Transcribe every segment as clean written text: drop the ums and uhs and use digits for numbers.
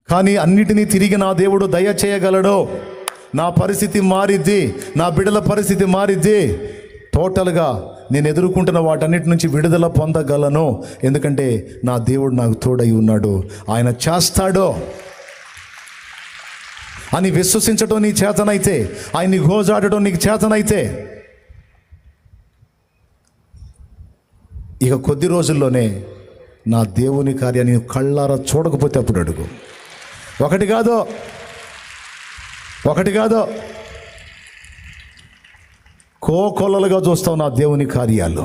కానీ అన్నిటినీ తిరిగి నా దేవుడు దయ చేయగలడు. నా పరిస్థితి మారిద్ది, నా బిడ్డల పరిస్థితి మారిద్ది. టోటల్గా నేను ఎదుర్కొంటున్న వాటన్నిటి నుంచి విడుదల పొందగలను. ఎందుకంటే నా దేవుడు నాకు తోడై ఉన్నాడు, ఆయన చేస్తాడు అని విశ్వసించడం నీ చేతనైతే, ఆయన్ని గోజాడటం నీకు చేతనైతే, ఇక కొద్ది రోజుల్లోనే నా దేవుని కార్యాన్ని కళ్ళారా చూడకపోతే అప్పుడు అడుగు. ఒకటి కాదు కోకొల్లలుగా చూస్తావు నా దేవుని కార్యాలు.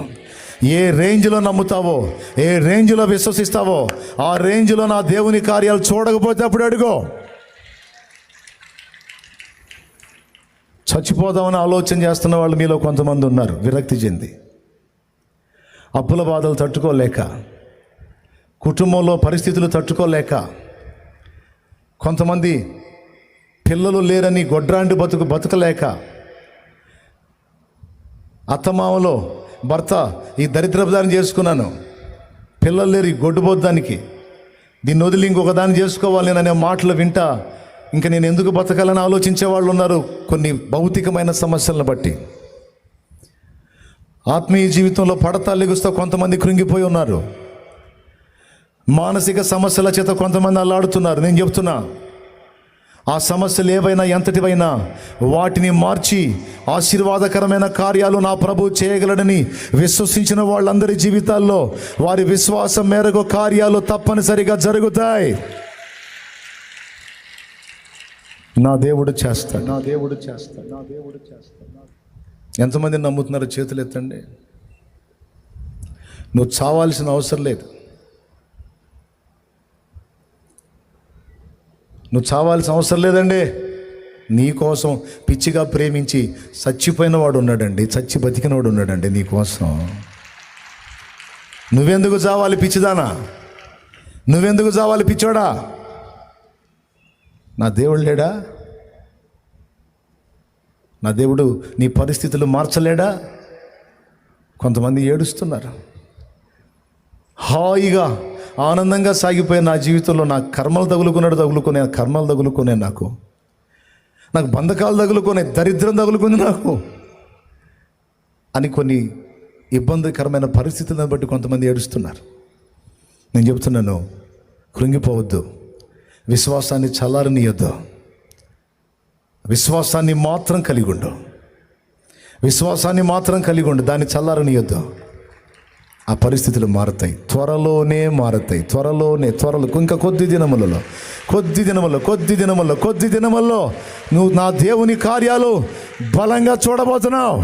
ఏ రేంజ్లో నమ్ముతావో, ఏ రేంజ్లో విశ్వసిస్తావో, ఆ రేంజ్లో నా దేవుని కార్యాలు చూడకపోతే అప్పుడు అడుగు. చచ్చిపోదామని ఆలోచన చేస్తున్న వాళ్ళు మీలో కొంతమంది ఉన్నారు, విరక్తి చెంది, అప్పుల బాధలు తట్టుకోలేక, కుటుంబంలో పరిస్థితులు తట్టుకోలేక, కొంతమంది పిల్లలు లేరని గొడ్రాంటి బతకలేక, అత్తమామలో భర్త ఈ దరిద్రదాన్ని చేసుకున్నాను, పిల్లలు లేరు ఈ గొడ్డుబోద్దానికి, దీన్ని వదిలి ఇంకొక దాన్ని చేసుకోవాలి అనే మాటలు వింటా ఇంకా నేను ఎందుకు బతకాలని ఆలోచించే వాళ్ళు ఉన్నారు. కొన్ని భౌతికమైన సమస్యలను బట్టి ఆత్మీయ జీవితంలో పడతా లెగుస్తూ కొంతమంది కృంగిపోయి ఉన్నారు. మానసిక సమస్యల చేత కొంతమంది అల్లాడుతున్నారు. నేను చెప్తున్నా, ఆ సమస్యలు ఏవైనా ఎంతటివైనా వాటిని మార్చి ఆశీర్వాదకరమైన కార్యాలు నా ప్రభు చేయగలడని విశ్వసించిన వాళ్ళందరి జీవితాల్లో వారి విశ్వాసం మేరకు కార్యాలు తప్పనిసరిగా జరుగుతాయి. నా దేవుడు చేస్తాడు. ఎంతమంది నమ్ముతున్నారు? చేతులు ఎత్తండి. నువ్వు చావాల్సిన అవసరం లేదు. నువ్వు చావాల్సిన అవసరం లేదండి. నీకోసం పిచ్చిగా ప్రేమించి చచ్చిపోయిన వాడు ఉన్నాడండి, చచ్చి బతికినవాడు ఉన్నాడండి నీకోసం. నువ్వెందుకు చావాలి పిచ్చిదానా? నువ్వెందుకు చావాలి పిచ్చోడా? నా దేవుడు లేడా? నా దేవుడు నీ పరిస్థితులు మార్చలేడా? కొంతమంది ఏడుస్తున్నారు. హాయిగా ఆనందంగా సాగిపోయే నా జీవితంలో నా కర్మలు తగులుకునే నాకు బంధకాలు తగులుకునే, దరిద్రం తగులుకుంది నాకు అని కొన్ని ఇబ్బందికరమైన పరిస్థితులను బట్టి కొంతమంది ఏడుస్తున్నారు. నేను చెబుతున్నాను, కృంగిపోవద్దు. విశ్వాసాన్ని చల్లారనీయొద్దు. విశ్వాసాన్ని మాత్రం కలిగి ఉండు. దాన్ని చల్లారనీయొద్దు. ఆ పరిస్థితులు మారుతాయి, త్వరలో ఇంకా కొద్ది దినములలో నువ్వు నా దేవుని కార్యాలు బలంగా చూడబోతున్నావు.